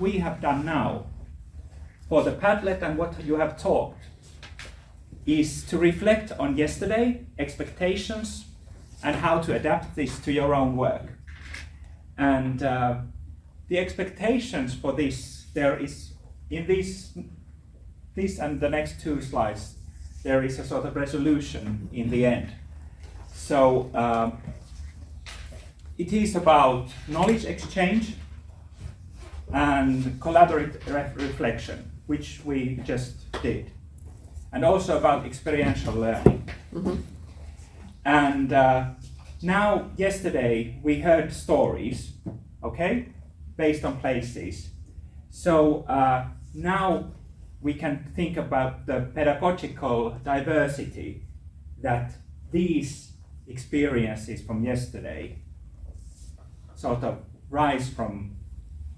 what we have done now for the Padlet and what you have talked is to reflect on yesterday, expectations, and how to adapt this to your own work. And the expectations for this, there is, in this and the next two slides, there is a sort of resolution in the end. So it is about knowledge exchange and collaborative reflection, which we just did. And also about experiential learning. Mm-hmm. And now, yesterday, we heard stories, okay, based on places. So now we can think about the pedagogical diversity that these experiences from yesterday sort of rise from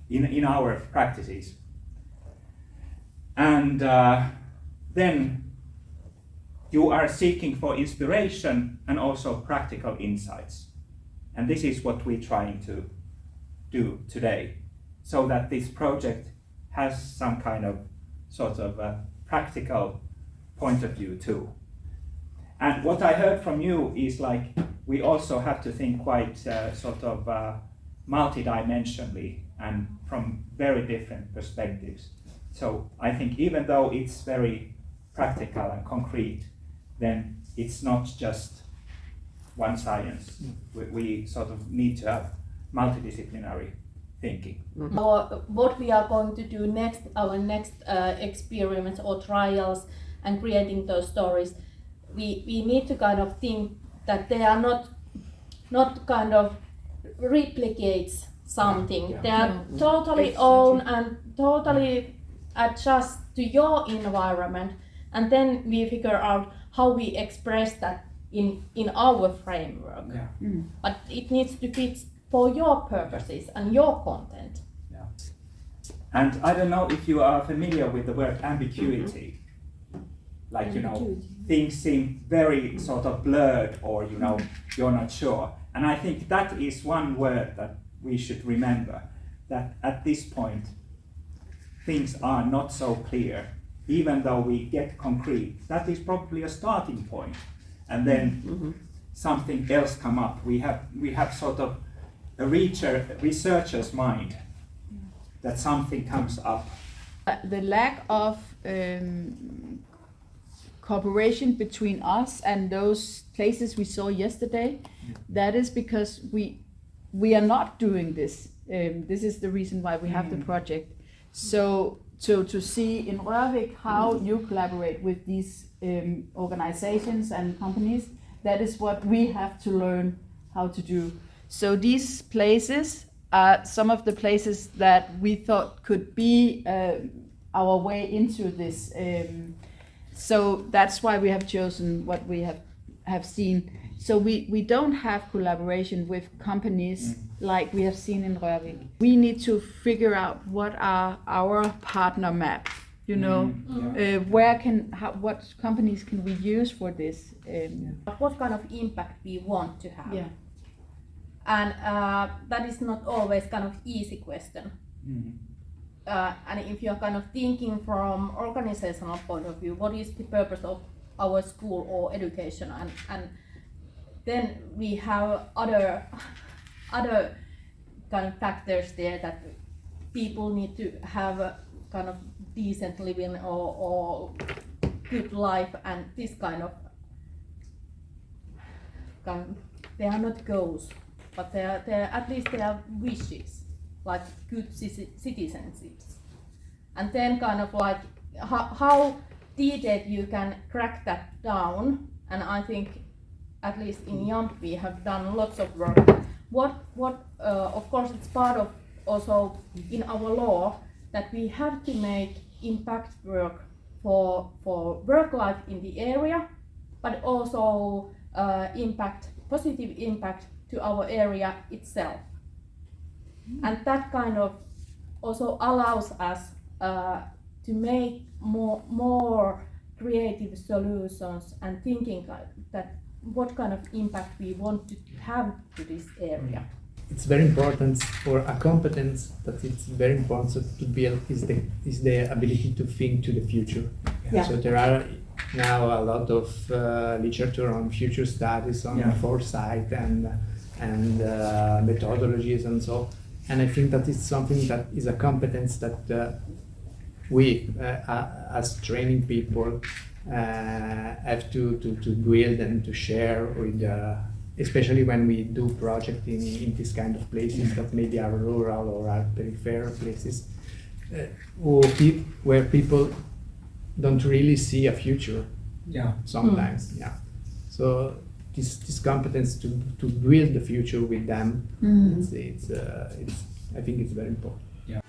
in our practices. And then you are seeking for inspiration and also practical insights. And this is what we're trying to do today, so that this project has some kind of sort of a practical point of view too. And what I heard from you is like, we also have to think quite sort of multidimensionally and from very different perspectives. So I think even though it's very practical and concrete, then it's not just one science. We sort of need to have multidisciplinary thinking. Mm-hmm. What we are going to do next, our next experiments or trials and creating those stories, we need to kind of think that they are not kind of replicates something. Yeah. They are totally own and totally adjust to your environment, and then we figure out how we express that in our framework. Yeah. Mm. But it needs to fit for your purposes and your content. Yeah. And I don't know if you are familiar with the word ambiguity. Like, you know, things seem very sort of blurred, or, you know, you're not sure. And I think that is one word that we should remember, that at this point, things are not so clear. Even though we get concrete, that is probably a starting point, and then something else come up. We have sort of a researcher's mind that something comes up. The lack of cooperation between us and those places we saw yesterday, that is because we are not doing this. This is the reason why we have the project. So to see in Rørvik how you collaborate with these organizations and companies, that is what we have to learn how to do. So these places are some of the places that we thought could be our way into this. So that's why we have chosen what we have seen. So we don't have collaboration with companies like we have seen in Rørvik. We need to figure out what are our partner maps, you know, what companies can we use for this? What kind of impact we want to have. Yeah. And that is not always kind of easy question. And if you're kind of thinking from organizational point of view, what is the purpose of our school or education, and then we have other kind of factors there, that people need to have a kind of decent living or good life, and this kind of they are not goals, but they are at least they are wishes, like good citizenships. And then kind of like how detailed you can crack that down, and I think at least in JAMK we have done lots of work. What of course it's part of also in our law that we have to make impact work for work life in the area, but also positive impact to our area itself. And that kind of also allows us to make more creative solutions and thinking that what kind of impact we want to have to this area. it's very important for a competence that it's very important to build is the ability to think to the future. Yeah. So there are now a lot of literature on future studies, on foresight and methodologies and so. And I think that is something that is a competence that we as training people have to build and to share with, especially when we do projects in this kind of places that maybe are rural or are peripheral places, where people don't really see a future sometimes. Yeah. So this competence to build the future with them, it's I think it's very important. Yeah.